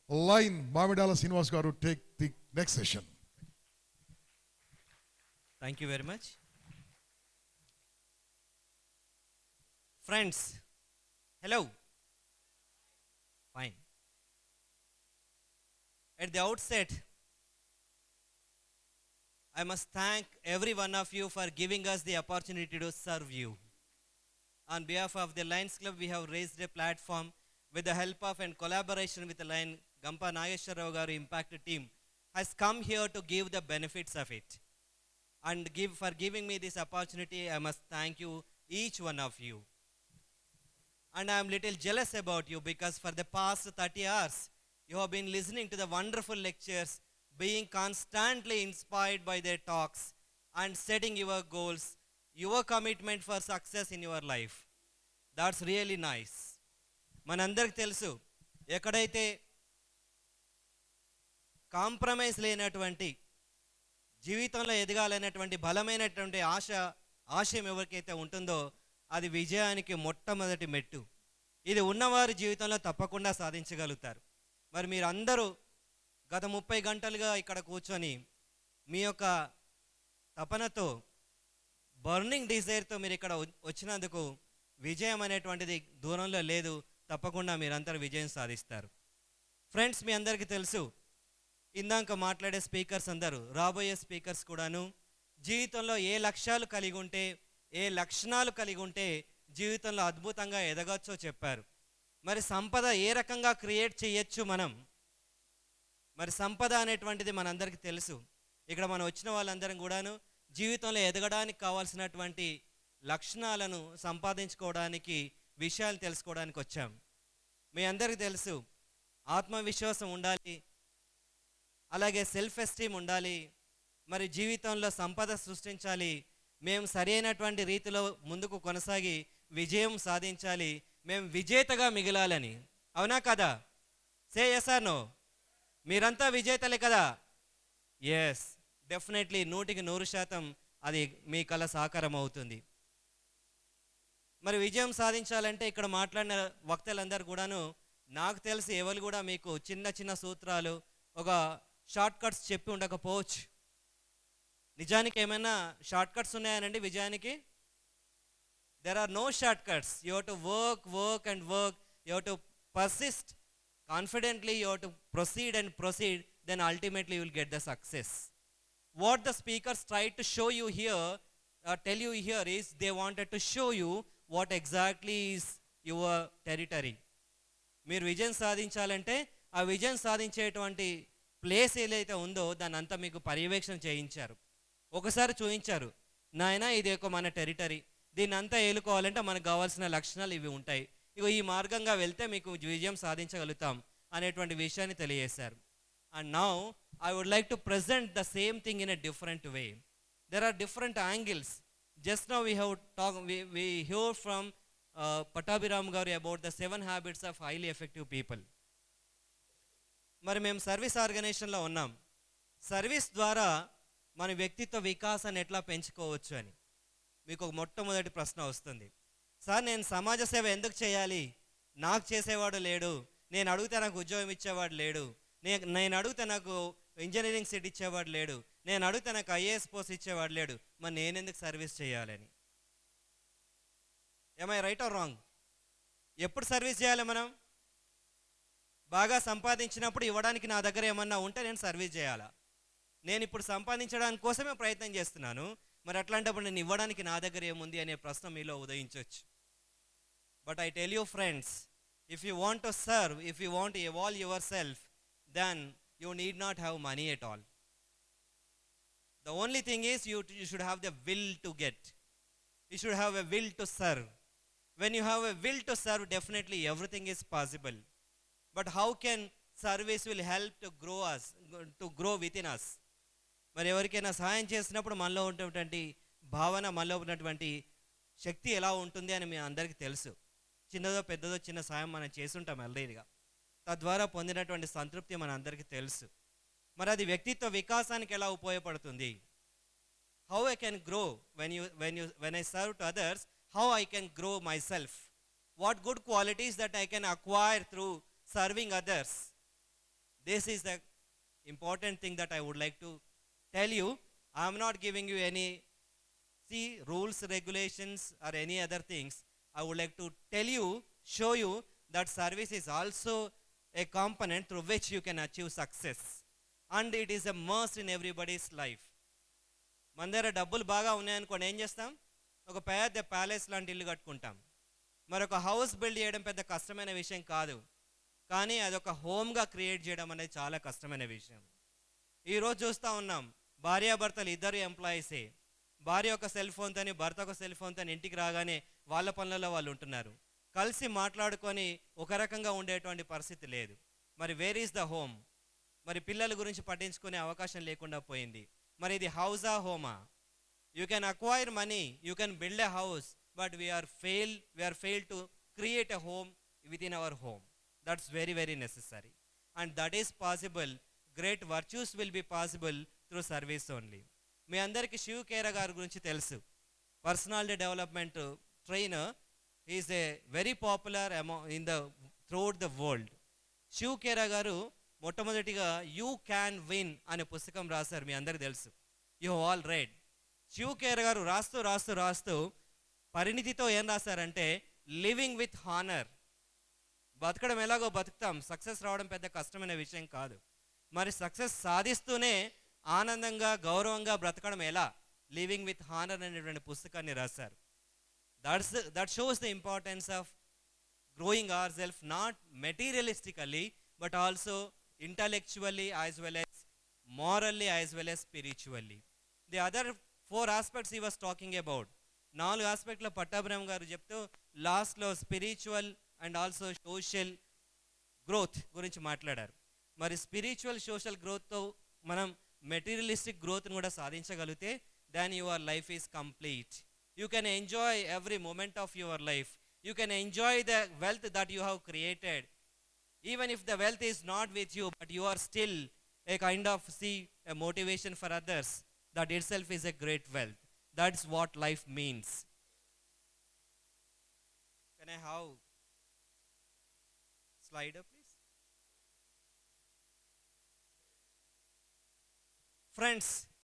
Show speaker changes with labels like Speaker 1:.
Speaker 1: Line Mamidala Srinivas గారు take the next session.
Speaker 2: Thank you very much. Friends, hello. Fine. At the outset, I must thank every one of you for giving us the opportunity to serve you. On behalf of the Lions Club, we have raised a platform with the help of and collaboration with the Lion Gampa Nageshwara Garu Impact team has come here to give the benefits of it. And for giving me this opportunity, I must thank you, each one of you. And I am little jealous about you because for the past 30 hours, you have been listening to the wonderful lectures, being constantly inspired by their talks and setting your goals, your commitment for success in your life. That's really nice. మనందరికి తెలుసు, ఎక్కడైతే compromise లేనటువంటి జీవితంలో ఎదగాలనేటువంటి బలమైనటువంటి ఆశయం ఎవరికైతే ఉంటుందో అది విజయానికి మొట్టమొదటి మెట్టు. ఇది ఉన్నవారి జీవితంలో తప్పకుండా సాధించగలుగుతారు. మరి మీరు అందరూ గత 30 గంటలుగా ఇక్కడ కూర్చొని మీ యొక్క తపనతో, బర్నింగ్ డిజైర్తో మీరు ఇక్కడ వచ్చినందుకు విజయం అనేటువంటిది దూరంలో లేదు. తప్పకుండా మీరందరూ విజయం సాధిస్తారు. ఫ్రెండ్స్, మీ అందరికీ తెలుసు, ఇందాక మాట్లాడే స్పీకర్స్ అందరూ, రాబోయే స్పీకర్స్ కూడాను జీవితంలో ఏ లక్ష్యాలు కలిగి ఉంటే, ఏ లక్షణాలు కలిగి ఉంటే జీవితంలో అద్భుతంగా ఎదగచ్చో చెప్పారు. మరి సంపద ఏ రకంగా క్రియేట్ చేయొచ్చు మనం? మరి సంపద అనేటువంటిది మనందరికీ తెలుసు. ఇక్కడ మనం వచ్చిన వాళ్ళందరం కూడాను జీవితంలో ఎదగడానికి కావాల్సినటువంటి లక్షణాలను సంపాదించుకోవడానికి, విషయాలు తెలుసుకోవడానికి వచ్చాం. మీ అందరికీ తెలుసు, ఆత్మవిశ్వాసం ఉండాలి, అలాగే సెల్ఫ్ ఎస్టీమ్ ఉండాలి, మరి జీవితంలో సంపద సృష్టించాలి, మేము సరైనటువంటి రీతిలో ముందుకు కొనసాగి విజయం సాధించాలి, మేము విజేతగా మిగిలాలని. అవునా కదా? Say yes or no? మీరంతా విజేతలే కదా? ఎస్, డెఫినెట్లీ 100% అది మీ కల సాకారం అవుతుంది. మరి విజయం సాధించాలంటే ఇక్కడ మాట్లాడిన వక్తలందరూ కూడాను నాకు తెలిసి ఎవరు కూడా మీకు చిన్న చిన్న సూత్రాలు, ఒక షార్ట్ కట్స్ చెప్పి ఉండకపోవచ్చు. నిజానికి ఏమైనా షార్ట్ కట్స్ ఉన్నాయనండి విజయానికి? There are no short cuts. You have to work and work. You have to persist confidently. You have to proceed and proceed. Then ultimately you will get the success. What the speakers try to show you here, tell you here is they wanted to show you what exactly is your territory. మీరు విజయం సాధించాలంటే ఆ విజయం సాధించేటువంటి place ఏదైతే ఉందో దాన్ని అంతా మీకు పర్యవేక్షణ చేయించారు. ఒకసారి చూపించారు, నాయన ఇది ఒక మన టెరిటరీ, దీన్ని అంతా ఏలుకోవాలంటే మనకు కావాల్సిన లక్షణాలు ఇవి ఉంటాయి, ఇగో ఈ మార్గంగా వెళ్తే మీకు విజయం సాధించగలుగుతాం అనేటువంటి విషయాన్ని తెలియజేశారు. And now I would like to present the same thing in a different way. There are different angles. Just now we have talked, we heard from Pattabhiram Garu about the 7 habits of highly effective people. మరి మేము service ఆర్గనైజేషన్లో ఉన్నాం. Service ద్వారా మన వ్యక్తిత్వ వికాసాన్ని ఎట్లా పెంచుకోవచ్చు అని మీకు ఒక మొట్టమొదటి ప్రశ్న వస్తుంది. సార్, నేను సమాజ సేవ ఎందుకు చేయాలి? నాకు చేసేవాడు లేడు, నేను అడిగితే నాకు ఉద్యోగం ఇచ్చేవాడు లేడు, నేను అడిగితే నాకు ఇంజనీరింగ్ సీట్ ఇచ్చేవాడు లేడు, నేను అడిగితే నాకు ఐఏఎస్ పోస్ట్ ఇచ్చేవాడు లేడు, మరి నేను ఎందుకు సర్వీస్ చేయాలని? ఏమై రైట్ ఆర్ రాంగ్? ఎప్పుడు సర్వీస్ చేయాలి మనం? బాగా సంపాదించినప్పుడు ఇవ్వడానికి నా దగ్గర ఏమన్నా ఉంటే నేను సర్వీస్ చేయాలా? నేను ఇప్పుడు సంపాదించడానికి కోసమే ప్రయత్నం చేస్తున్నాను, మరి అట్లాంటప్పుడు నేను ఇవ్వడానికి నా దగ్గర ఏముంది అనే ప్రశ్న మీలో ఉదయించవచ్చు. But I tell you friends, if you want to serve, if you want to evolve yourself, then you need not have money at all. The only thing is you should have the will to get. You should have a will to serve. When you have a will to serve, definitely everything is possible. But how can service will help to grow us, to grow within us? మరి ఎవరికైనా సహాయం చేసినప్పుడు మనలో ఉన్నటువంటి భావన, మనలో ఉన్నటువంటి శక్తి ఎలా ఉంటుంది అని మీ అందరికీ తెలుసు. చిన్నదో పెద్దదో చిన్న సహాయం మనం చేసుంటాం ఆల్రెడీగా, తద్వారా పొందినటువంటి సంతృప్తి మన అందరికీ తెలుసు. మరి అది వ్యక్తిత్వ వికాసానికి ఎలా ఉపయోగపడుతుంది? How I can grow when I serve to others, how I can grow my self, what good qualities that I can acquire through serving others. This is the important thing that I would like to tell you. I am not giving you any rules, regulations, or any other things. I would like to tell you, show you that service is also a component through which you can achieve success, and it is a must in everybody's life. మన దగ్గర డబ్బులు బాగా ఉన్నాయనుకోండి, ఏం చేస్తాం? ఒక పెద్ద palace లాంటి ఇల్లు కట్టుకుంటాం. మరొక హౌస్ బిల్డ్ చేయడం పెద్ద కష్టమైన విషయం కాదు, కానీ అదొక హోమ్గా క్రియేట్ చేయడం అనేది చాలా కష్టమైన విషయం. ఈరోజు చూస్తూ ఉన్నాం, భార్యాభర్తలు ఇద్దరు ఎంప్లాయీసే. భార్య ఒక సెల్ ఫోన్తోని, భర్త ఒక సెల్ ఫోన్తో ఇంటికి రాగానే వాళ్ళ పనులలో వాళ్ళు ఉంటున్నారు. కలిసి మాట్లాడుకొని ఒక రకంగా ఉండేటువంటి పరిస్థితి లేదు. మరి వేర్ ఈస్ ద హోమ్? మరి పిల్లల గురించి పట్టించుకునే అవకాశం లేకుండా పోయింది. మరి ఇది హౌసా, హోమా? You can acquire money, you can build a house, but we're fail to create a home within our home. That's very very necessary, and that is possible. Great virtues will be possible through service only. మీ అందరికీ శివ్ ఖేరా గారి గురించి తెలుసు. Personality development trainer. Is a very popular throughout the world. Shiv Khera గారు మొట్టమొదటిగా you can win అనే పుస్తకం రాశారు. మీ అందరికీ తెలుసు, you all red. Shiv Khera గారు రాస్తూ రాస్తూ రాస్తూ పరిణితితో ఏం రాశారంటే, లివింగ్ విత్ హానర్. బతకడం ఎలాగో బతుకుతాం, సక్సెస్ రావడం పెద్ద కష్టమైన విషయం కాదు. మరి సక్సెస్ సాధిస్తూనే ఆనందంగా, గౌరవంగా బ్రతకడం ఎలా? లివింగ్ విత్ హానర్ అనేటువంటి పుస్తకాన్ని రాశారు. That shows the importance of growing our self, not materialistically, but also intellectually as well as morally as well as spiritually. The other 4 aspects he was talking about. 4 ఆస్పెక్ట్లో Pattabhiram గారు చెప్తూ లాస్ట్లో spiritual and also social growth గురించి మాట్లాడారు. మరి spiritual, social గ్రోత్తో మనం materialistic గ్రోత్ని కూడా సాధించగలిగితే then your life is complete. You can enjoy every moment of your life. You can enjoy the wealth that you have created. Even if the wealth is not with you, but you are still a kind of a motivation for others, that itself is a great wealth. That's what life means. Can I have slider, please? Friends,